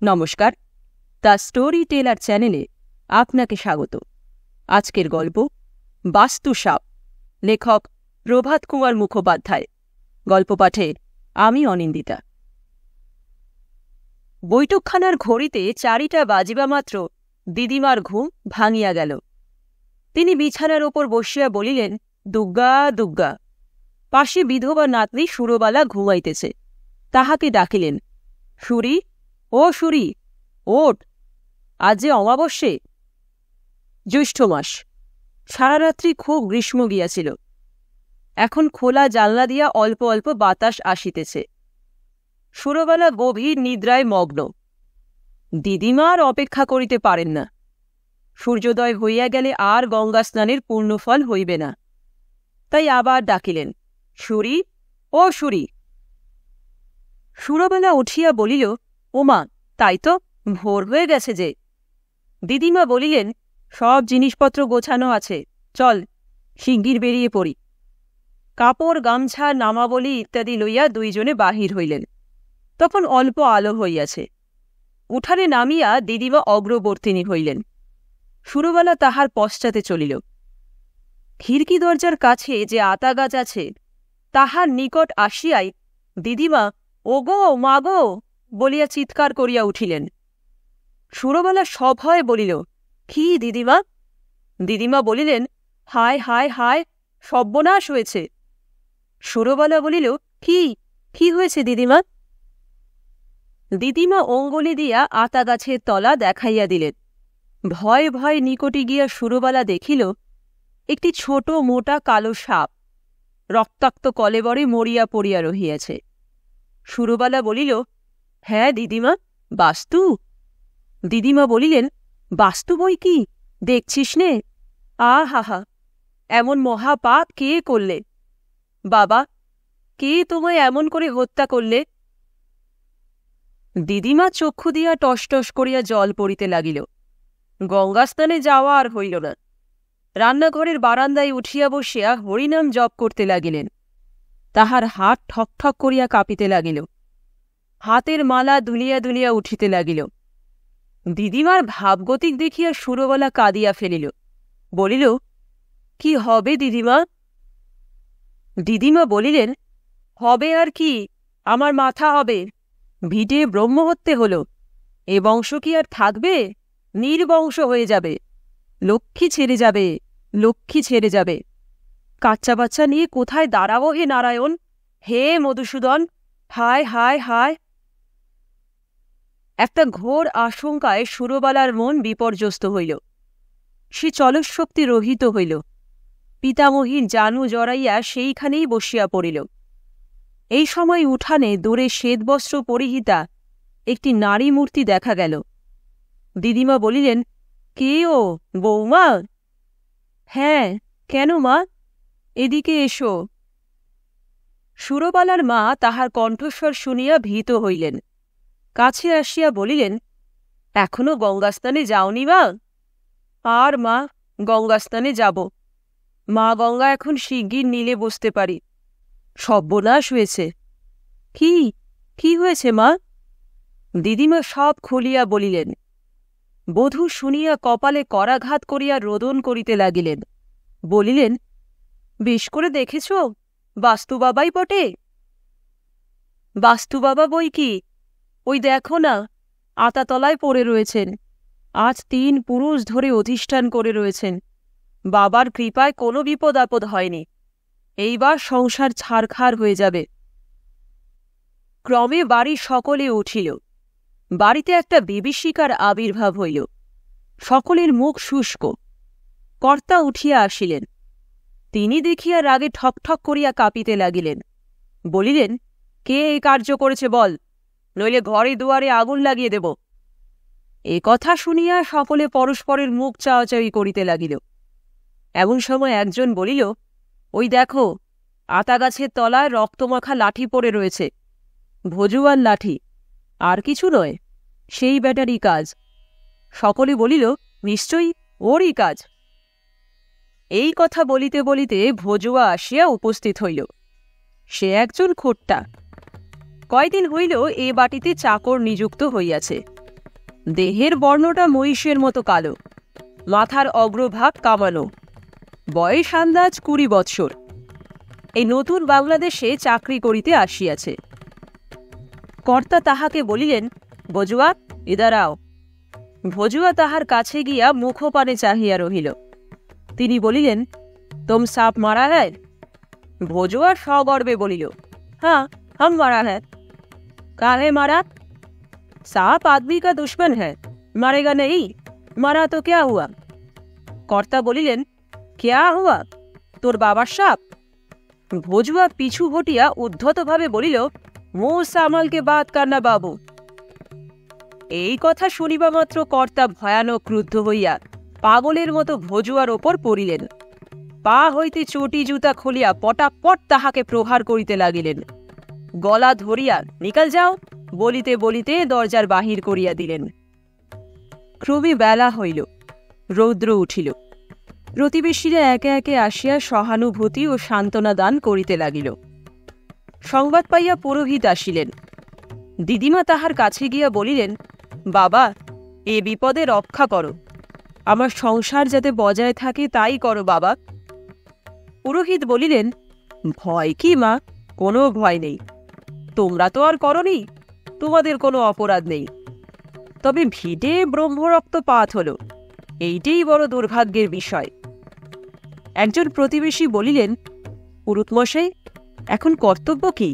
নমস্কার, the story teller চ্যানেলে আপনাকে স্বাগত। আজকের গল্প বাস্তু সাপ, লেখক প্রভাত কুমার মুখোপাধ্যায়। গল্প পাঠে আমি অনিন্দিতা। বৈঠকখানার ঘড়িতে 4টা বাজিবা মাত্র দিদিমার ঘুম ভাঙিয়া গেল। তিনি বিছানার ওপর বসিয়া বলিলেন, দুগ্গা দুগ্গা। পাশে বিধবা নাতনি সুরবালা ঘুমাইতেছে। তাহাকে ডাকিলেন, সুরি, ও সুরি, ওঠ, আজ যে অমাবস্যে। জ্যৈষ্ঠ মাস, সারারাত্রি খুব গ্রীষ্ম গিয়াছিল। এখন খোলা জানলা দিয়া অল্প অল্প বাতাস আসিতেছে। সুরবালা গভীর নিদ্রায় মগ্ন। দিদিমা আর অপেক্ষা করিতে পারেন না। সূর্যোদয় হইয়া গেলে আর গঙ্গা স্নানের পূর্ণফল হইবে না। তাই আবার ডাকিলেন, সুরি, ও সুরি। সুরবালা উঠিয়া বলিল, ওমা, তাই তো, ভোর হয়ে গেছে যে। দিদিমা বলিলেন, সব জিনিসপত্র গোছানো আছে, চল শিগগির বেরিয়ে পড়ি। কাপড়, গামছা, নামাবলি ইত্যাদি লইয়া দুইজনে বাহির হইলেন। তখন অল্প আলো হইয়াছে। উঠানে নামিয়া দিদিমা অগ্রবর্তিনী হইলেন। সুরবালা তাহার পশ্চাতে চলিল। খিড়কি দরজার কাছে যে আতা গাছ আছে, তাহার নিকট আসিয়াই দিদিমা ওগো মাগো বলিয়া চিৎকার করিয়া উঠিলেন। সুরবালা সভয়ে বলিল, কি দিদিমা? দিদিমা বলিলেন, হায় হায় হায়, সর্বনাশ হয়েছে। সুরবালা বলিল, কি কি হয়েছে দিদিমা? দিদিমা অঙ্গুলি দিয়া আতা গাছের তলা দেখাইয়া দিলেন। ভয় ভয় নিকটে গিয়া সুরবালা দেখিল একটি ছোট মোটা কালো সাপ রক্তাক্ত কলেবরে মরিয়া পড়িয়া রহিয়াছে। সুরবালা বলিল, হ্যাঁ দিদিমা, বাস্তু। দিদিমা বলিলেন, বাস্তু বই কি, দেখছিস নে? আহা, এমন মহাপাপ কে করলে? বাবা, কে তোমায় এমন করে হত্যা করলে? দিদিমা চক্ষু দিয়া টসটস করিয়া জল পড়িতে লাগিল। গঙ্গাস্নানে যাওয়া আর হইল না। রান্নাঘরের বারান্দায় উঠিয়া বসিয়া হরিনাম জপ করতে লাগিলেন। তাহার হাত ঠক ঠক করিয়া কাঁপিতে লাগিল। হাতের মালা দুলিয়া দুলিয়া উঠিতে লাগিল। দিদিমার ভাবগতিক দেখিয়া সুরবালা কাঁদিয়া ফেলিল। বলিল, কি হবে দিদিমা? দিদিমা বলিলেন, হবে আর কি, আমার মাথা হবে। ভিটে ব্রহ্মহত্যে হল, এ বংশ কি আর থাকবে? নির্বংশ হয়ে যাবে। লক্ষ্মী ছেড়ে যাবে, লক্ষ্মী ছেড়ে যাবে। কাচ্চা বাচ্চা নিয়ে কোথায় দাঁড়াবো হে নারায়ণ, হে মধুসূদন, হায় হায় হায়। একটা ঘোর আশঙ্কায় সুরবালার মন বিপর্যস্ত হইল। সে চলশক্তি রহিত হইল। পিতামহীর জানু জড়াইয়া সেইখানেই বসিয়া পড়িল। এই সময় উঠানে দূরে শ্বেতবস্ত্র পরিহিতা একটি নারী মূর্তি দেখা গেল। দিদিমা বলিলেন, কে ও, বৌমা? হ্যাঁ, কেন মা? এদিকে এসো। সুরবালার মা তাহার কণ্ঠস্বর শুনিয়া ভীত হইলেন। কাছে আসিয়া বলিলেন, এখনো গঙ্গাস্নানে যাওনি মা? আর মা, গঙ্গাস্নানে যাব। মা গঙ্গা এখন শিগগির নীলে বসতে পারি। সর্বনাশ হয়েছে। কি কি হয়েছে মা? দিদিমা সব খুলিয়া বলিলেন। বধূ শুনিয়া কপালে করাঘাত করিয়া রোদন করিতে লাগিলেন। বলিলেন, বেশ করে দেখেছ, বাস্তু বাবাই বটে। বাস্তু বাবা বই কি, ওই দেখো না, আতাতলায় পড়ে রয়েছেন। আজ 3 পুরুষ ধরে অধিষ্ঠান করে রয়েছেন। বাবার কৃপায় কোনো বিপদ আপদ হয়নি। এইবার সংসার ছারখার হয়ে যাবে। ক্রমে বাড়ির সকলে উঠিল। বাড়িতে একটা বিভীষিকার আবির্ভাব হইল। সকলের মুখ শুষ্ক। কর্তা উঠিয়া আসিলেন। তিনি দেখিয়া রাগে ঠকঠক করিয়া কাঁপিতে লাগিলেন। বলিলেন, কে এই কার্য করেছে বল, নইলে ঘরে দুয়ারে আগুন লাগিয়ে দেব। এ কথা শুনিয়া সকলে পরস্পরের মুখ চাওয়াচাওয়ি করিতে লাগিল। এমন সময় একজন বলিল, ওই দেখো, আতা গাছের তলায় রক্তমাখা লাঠি পড়ে রয়েছে। ভজুয়ার লাঠি, আর কিছু নয়, সেই ব্যাটারই কাজ। সকলে বলিল, নিশ্চয়ই ওরই কাজ। এই কথা বলিতে বলিতে ভজুয়া আসিয়া উপস্থিত হইল। সে একজন খোট্টা। কয়দিন হইল এ বাটিতে চাকর নিযুক্ত হইয়াছে। দেহের বর্ণটা মহিষের মতো কালো, মাথার অগ্রভাগ কামানো, বয়স আন্দাজ 20 বৎসর। এই নতুন বাংলাদেশে চাকরি করিতে আসিয়াছে। কর্তা তাহাকে বলিলেন, ভজুয়া, ইদার আও। ভজুয়া তাহার কাছে গিয়া মুখপানে চাহিয়া রহিল। তিনি বলিলেন, তুম সাপ মারা হ্যায়? ভজুয়া সগর্বে বলিল, হ্যাঁ, हम मारा है। काहे मारा? सांप आदमी का दुश्मन है, मारेगा नहीं। मारा तो क्या हुआ? কর্তা বলিলেন, क्या हुआ? তোর বাবার সাপ? ভজুয়া পিছু হটিয়া উদ্ধতভাবে বলিল, মুঁহ সামালকে বাত কান্না বাবু। এই কথা শুনিবা মাত্র কর্তা ভয়ানক ক্রুদ্ধ হইয়া পাগলের মতো ভজুয়ার ওপর পড়িলেন। পা হইতে চটি জুতা খুলিয়া পটাপট তাহাকে প্রহার করিতে লাগিলেন। গলা ধরিয়া নিকাল যাও বলিতে বলিতে দরজার বাহির করিয়া দিলেন। ক্রমে বেলা হইল, রৌদ্র উঠিল। প্রতিবেশীরা একে একে আসিয়া সহানুভূতি ও সান্ত্বনা দান করিতে লাগিল। সংবাদ পাইয়া পুরোহিত আসিলেন। দিদিমা তাহার কাছে গিয়া বলিলেন, বাবা, এ বিপদে রক্ষা করো, আমার সংসার যাতে বজায় থাকে তাই করো বাবা। পুরোহিত বলিলেন, ভয় কি মা? কোনো ভয় নেই। তোমরা তো আর করনি, তোমাদের কোনো অপরাধ নেই। তবে ভিটে ব্রহ্মরক্তপাত হল, এইটাই বড় দুর্ভাগ্যের বিষয়। একজন প্রতিবেশী বলিলেন, পুরুতমশাই, এখন কর্তব্য কি?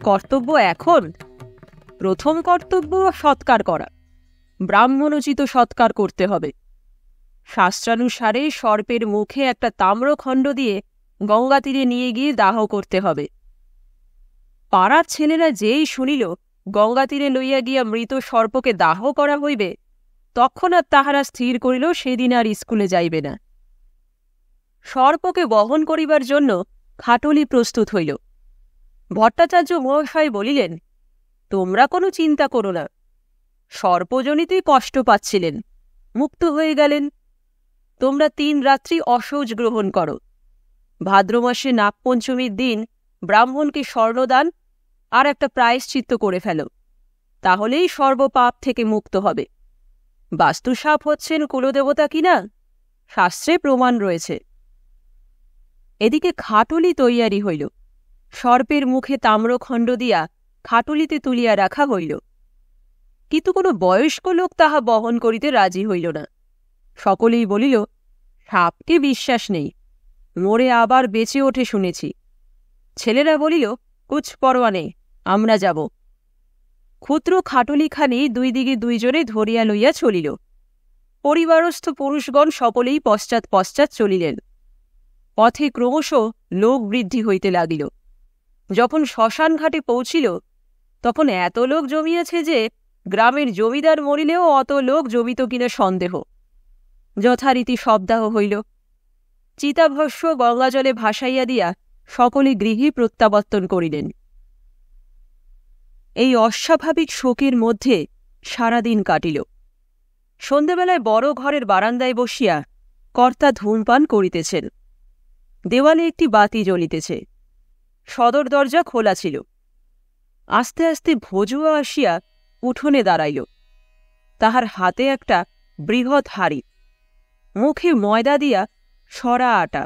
কর্তব্য এখন? প্রথম কর্তব্য সৎকার করা। ব্রাহ্মণোচিত সৎকার করতে হবে। শাস্ত্রানুসারে সর্পের মুখে একটা তাম্রখণ্ড দিয়ে গঙ্গা তীরে নিয়ে গিয়ে দাহ করতে হবে। পাড়ার ছেলেরা যেই শুনিল গঙ্গা তীরে লইয়া গিয়া মৃত সর্পকে দাহ করা হইবে, তৎক্ষণাৎ তাহারা স্থির করিল সেদিন আর স্কুলে যাইবে না। সর্পকে বহন করিবার জন্য খাটলি প্রস্তুত হইল। ভট্টাচার্য মহাশয় বলিলেন, তোমরা কোনো চিন্তা করো না। সর্পজনিতই কষ্ট পাচ্ছিলেন, মুক্ত হয়ে গেলেন। তোমরা 3 রাত্রি অসৌচ গ্রহণ করো। ভাদ্র মাসে নাগপঞ্চমীর দিন ব্রাহ্মণকে স্বর্ণদান আর একটা প্রায়শ্চিত্ত করে ফেল, তাহলেই সর্বপাপ থেকে মুক্ত হবে। বাস্তুসাপ হচ্ছেন কুলদেবতা কিনা, শাস্ত্রে প্রমাণ রয়েছে। এদিকে খাটুলি তৈয়ারি হইল। সর্পের মুখে তাম্রখণ্ড দিয়া খাটুলিতে তুলিয়া রাখা হইল। কিন্তু কোনো বয়স্ক লোক তাহা বহন করিতে রাজি হইল না। সকলেই বলিল, সাপকে বিশ্বাস নেই, মরে আবার বেঁচে ওঠে শুনেছি। ছেলেরা বলিল, কুছ পরোয়া নেই, আমরা যাব। ক্ষুদ্র খাটুলিখানি 2 দিকে 2 জনে ধরিয়া লইয়া চলিল। পরিবারস্থ পুরুষগণ সকলেই পশ্চাৎ পশ্চাৎ চলিলেন। পথে ক্রমশ লোক বৃদ্ধি হইতে লাগিল। যখন শ্মশান ঘাটে পৌঁছিল, তখন এত লোক জমিয়াছে যে গ্রামের জমিদার মরিলেও অত লোক জমিত কিনা সন্দেহ। যথারীতি শবদাহ হইল। চিতাভস্য গঙ্গাজলে ভাসাইয়া দিয়া সকলে গৃহে প্রত্যাবর্তন করিলেন। এই অস্বাভাবিক শোকের মধ্যে সারাদিন কাটিল। সন্ধ্যাবেলায় বড় ঘরের বারান্দায় বসিয়া কর্তা ধূমপান করিতেছেন। দেওয়ালে একটি বাতি জ্বলিতেছে। সদর দরজা খোলা ছিল। আস্তে আস্তে ভজুয়া আসিয়া উঠোনে দাঁড়াইল। তাহার হাতে একটা বৃহৎ হাঁড়ি, মুখে ময়দা দিয়া সরা আটা।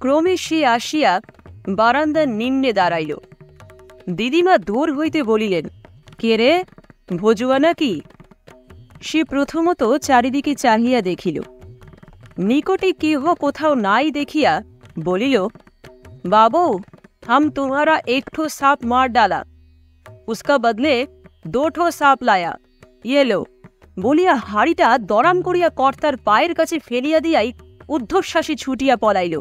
ক্রমে সে আসিয়া বারান্দার নিম্নে দাঁড়াইল। দিদিমা দূর হইতে বলিলেন, কে রে, ভজুয়া নাকি? সে প্রথমত চারিদিকে চাহিয়া দেখিল। নিকটে কেহ কোথাও নাই দেখিয়া বলিল, बाबू, हम तुम्हारा 1 ठो सांप मार डाला, उसका बदले 2 ठो सांप लाया, ये लो। বলিয়া হাড়িটা দরাম করিয়া কর্তার পায়ের কাছে ফেলিয়া দিয়াই ঊর্ধ্বশ্বাসে ছুটিয়া পলাইল।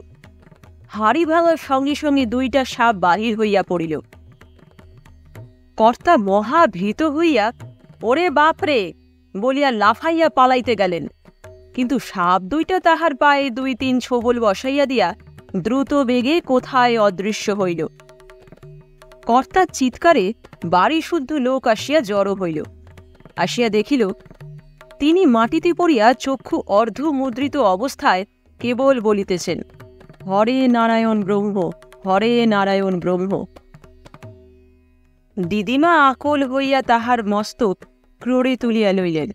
হাড়ি ভাঙার সঙ্গে সঙ্গে 2টা সাপ বাহির হইয়া পড়িল। কর্তা মহা ভীত হইয়া, ওরে বাপরে বলিয়া লাফাইয়া পালাইতে গেলেন। কিন্তু সাপ 2টা তাহার পায়ে 2-3 ছোবল বসাইয়া দিয়া দ্রুত বেগে কোথায় অদৃশ্য হইল। কর্তার চিৎকারে বাড়ি শুদ্ধ লোক আসিয়া জড়ো হইল। আসিয়া দেখিল, তিনি মাটিতে পড়িয়া চক্ষু অর্ধমুদ্রিত অবস্থায় কেবল বলিতেছেন, হরে নারায়ণ ব্রহ্ম, হরে নারায়ণ ব্রহ্ম। দিদিমা আকুল হইয়া তাহার মস্তক ক্রোড়ে তুলিয়া লইলেন।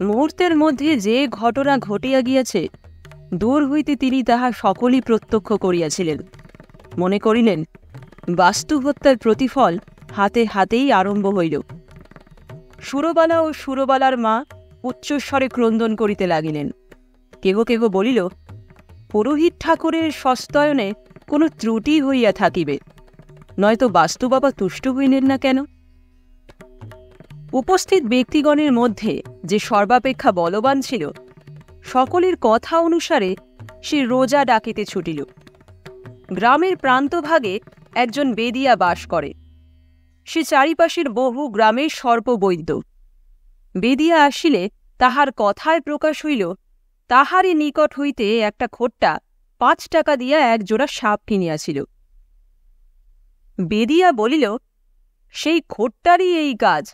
মুহূর্তের মধ্যে যে ঘটনা ঘটিয়া গিয়াছে, দূর হইতে তিনি তাহা সকলই প্রত্যক্ষ করিয়াছিলেন। মনে করিলেন বাস্তু হত্যার প্রতিফল হাতে হাতেই আরম্ভ হইল। সুরবালা ও সুরবালার মা উচ্চস্বরে ক্রন্দন করিতে লাগিলেন। কেহ কেহ বলিল, পুরোহিত ঠাকুরের সস্তয়নে কোনো ত্রুটি হইয়া থাকিবে, নয়তো বাস্তু বাবা তুষ্ট হইলেন না কেন? উপস্থিত ব্যক্তিগণের মধ্যে যে সর্বাপেক্ষা বলবান ছিল, সকলের কথা অনুসারে সে রোজা ডাকিতে ছুটিল। গ্রামের প্রান্তভাগে একজন বেদিয়া বাস করে। সে চারিপাশের বহু গ্রামের সর্পবৈদ্য। বেদিয়া আসিলে তাহার কথায় প্রকাশ হইল, তাহারই নিকট হইতে একটা খোট্টা 5 টাকা দিয়া এক জোড়া সাপ কিনিয়াছিল। বেদিয়া বলিল, সেই খোট্টারই এই কাজ।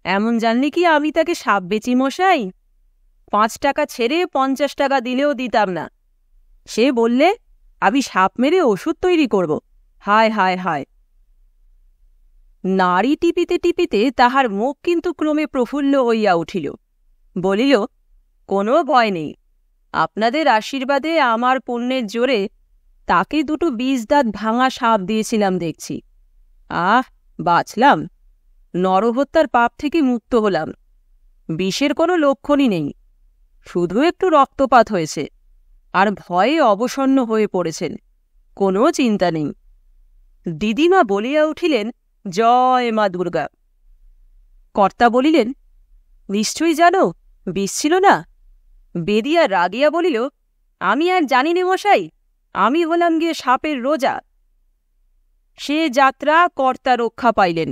এমন জানলে কি আমি তাকে সাপ বেচি মশাই? 5 টাকা ছেড়ে 50 টাকা দিলেও দিতাম না। সে বললে আমি সাপ মেরে ওষুধ তৈরি করব। হায় হায় হায়! নাড়ি টিপিতে টিপিতে তাহার মুখ কিন্তু ক্রমে প্রফুল্ল হইয়া উঠিল। বলিল, কোনো ভয় নেই, আপনাদের আশীর্বাদে আমার পুণ্যের জোরে তাকে 2টো 20 দাঁত ভাঙা সাপ দিয়েছিলাম দেখছি। আহ, বাঁচলাম, নরহত্যার পাপ থেকে মুক্ত হলাম। বিষের কোনো লক্ষণই নেই, শুধু একটু রক্তপাত হয়েছে, আর ভয়ে অবসন্ন হয়ে পড়েছেন। কোনো চিন্তা নেই। দিদিমা বলিয়া উঠিলেন, জয় মা দুর্গা। কর্তা বলিলেন, নিশ্চয়ই জানো, বিষ ছিল না? বেদিয়া রাগিয়া বলিল, আমি আর জানি নে মশাই, আমি হলাম গিয়ে সাপের রোজা। সে যাত্রা কর্তা রক্ষা পাইলেন,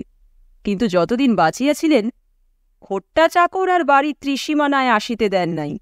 কিন্তু যতদিন বাঁচিয়াছিলেন খোট্টা চাকর আর বাড়ির ত্রিসীমানায় আসিতে দেন নাই।